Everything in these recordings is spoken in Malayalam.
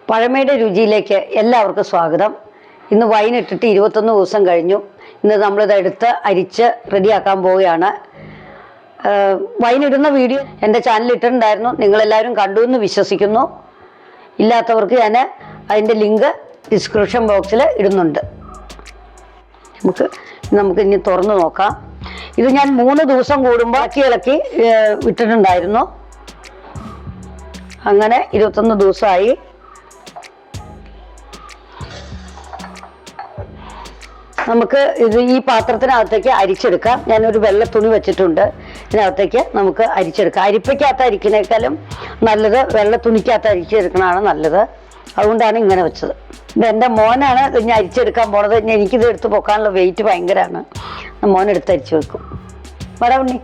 പഴമയുടെ രുചിയിലേക്ക് എല്ലാവർക്കും സ്വാഗതം. ഇന്ന് വൈൻ ഇട്ടിട്ട് 21 ദിവസം കഴിഞ്ഞു. ഇന്ന് നമ്മളിത് എടുത്ത് അരിച്ച് റെഡിയാക്കാൻ പോവുകയാണ്. വൈൻ ഇടുന്ന വീഡിയോ എൻ്റെ ചാനലിൽ ഇട്ടിട്ടുണ്ടായിരുന്നു. നിങ്ങളെല്ലാവരും കണ്ടു എന്ന് വിശ്വസിക്കുന്നു. ഇല്ലാത്തവർക്ക് ഞാൻ അതിൻ്റെ ലിങ്ക് ഡിസ്ക്രിപ്ഷൻ ബോക്സിൽ ഇടുന്നുണ്ട്. നമുക്ക് ഇനി തുറന്ന് നോക്കാം. ഇത് ഞാൻ 3 ദിവസം കൂടുമ്പോൾ ഇളക്കി ഇട്ടിട്ടുണ്ടായിരുന്നു. അങ്ങനെ 21 ദിവസമായി. നമുക്ക് ഇത് ഈ പാത്രത്തിനകത്തേക്ക് അരിച്ചെടുക്കാം. ഞാനൊരു വെള്ള തുണി വെച്ചിട്ടുണ്ട്. ഇതിനകത്തേക്ക് നമുക്ക് അരിച്ചെടുക്കാം. അരിപ്പയ്ക്കകത്ത് അരിക്കുന്നേക്കാളും നല്ലത് വെള്ള തുണിക്കകത്ത് അരിച്ചെടുക്കണതാണ് നല്ലത്. അതുകൊണ്ടാണ് ഇങ്ങനെ വെച്ചത്. ഇത് എൻ്റെ മോനാണ് ഇനി അരിച്ചെടുക്കാൻ പോണത്. എനിക്കിത് എടുത്ത് പൊക്കാനുള്ള വെയിറ്റ് ഭയങ്കരമാണ്. മോനെടുത്ത് അരിച്ചു വെക്കും. വരാ ഉണ്ണി.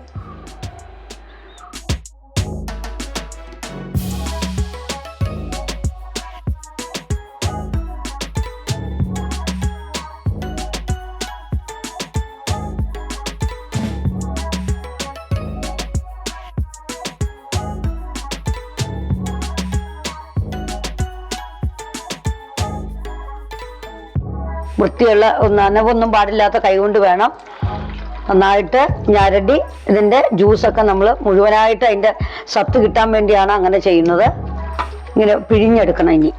വൃത്തിയുള്ള നനവൊന്നും പാടില്ലാത്ത കൈകൊണ്ട് വേണം നന്നായിട്ട് ഞരടി. ഇതിൻ്റെ ജ്യൂസൊക്കെ നമ്മൾ മുഴുവനായിട്ട് അതിൻ്റെ സത്ത് കിട്ടാൻ വേണ്ടിയാണ് അങ്ങനെ ചെയ്യുന്നത്. ഇങ്ങനെ പിഴിഞ്ഞെടുക്കണം. ഇനി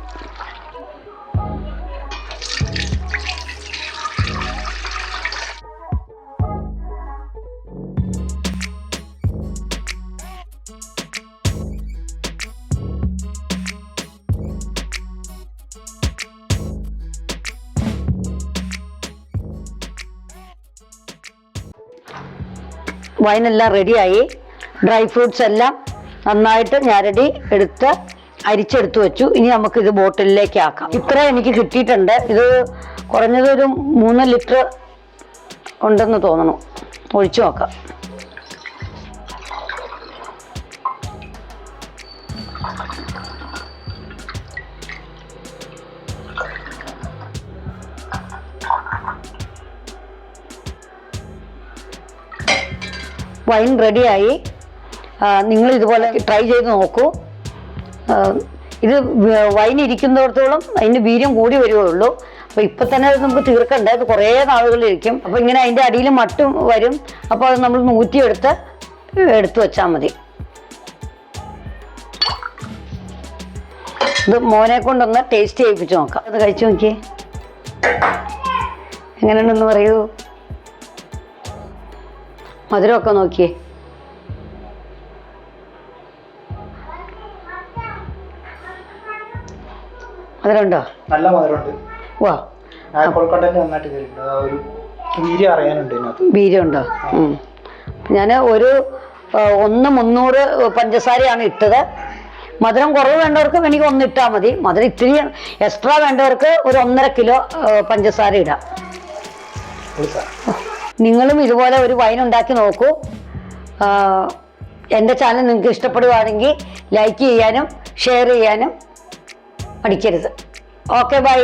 വൈനെല്ലാം റെഡിയായി. ഡ്രൈ ഫ്രൂട്ട്സ് എല്ലാം നന്നായിട്ട് ഞരടി എടുത്ത് അരിച്ചെടുത്ത് വെച്ചു. ഇനി നമുക്കിത് ബോട്ടിലിലേക്ക് ആക്കാം. ഇത്ര എനിക്ക് കിട്ടിയിട്ടുണ്ട്. ഇത് കുറഞ്ഞതൊരു 3 ലിറ്റർ ഉണ്ടെന്ന് തോന്നണം. ഒഴിച്ചു നോക്കാം. വൈൻ റെഡിയായി. നിങ്ങൾ ഇതുപോലെ ട്രൈ ചെയ്ത് നോക്കൂ. ഇത് വൈൻ ഇരിക്കുന്നിടത്തോളം അതിൻ്റെ വീര്യം കൂടി വരുവുള്ളൂ. അപ്പോൾ ഇപ്പം തന്നെ നമുക്ക് തീർക്കണ്ട. ഇത് കുറേ നാളുകളിരിക്കും. അപ്പോൾ ഇങ്ങനെ അതിൻ്റെ അടിയിൽ മട്ടും വരും. അപ്പോൾ അത് നമ്മൾ എടുത്ത് വെച്ചാൽ മതി. ഇത് മോനെ കൊണ്ടൊന്ന് ടേസ്റ്റ് ചെയ്യിപ്പിച്ച് നോക്കാം. അത് കഴിച്ചു നോക്കിയേ, എങ്ങനെയുണ്ടെന്ന് പറയൂ. മധുരമൊക്കെ നോക്കിയേ. മധുരമുണ്ടോ? നല്ല മധുരമുണ്ട്. വാ, വീര്യമുണ്ടോ? ഞാൻ ഒരു 1 300 പഞ്ചസാരയാണ് ഇട്ടത്. മധുരം കുറവ് വേണ്ടവർക്ക് എനിക്ക് 1 ഇട്ടാൽ മതി. മധുരം ഇത്തിരി എക്സ്ട്രാ വേണ്ടവർക്ക് ഒരു 1.5 കിലോ പഞ്ചസാര ഇടാം. നിങ്ങളും ഇതുപോലെ ഒരു വൈൻ ഉണ്ടാക്കി നോക്കൂ. എൻ്റെ ചാനൽ നിങ്ങൾക്ക് ഇഷ്ടപ്പെടുകയാണെങ്കിൽ ലൈക്ക് ചെയ്യാനും ഷെയർ ചെയ്യാനും മടിക്കരുത്. Okay, by.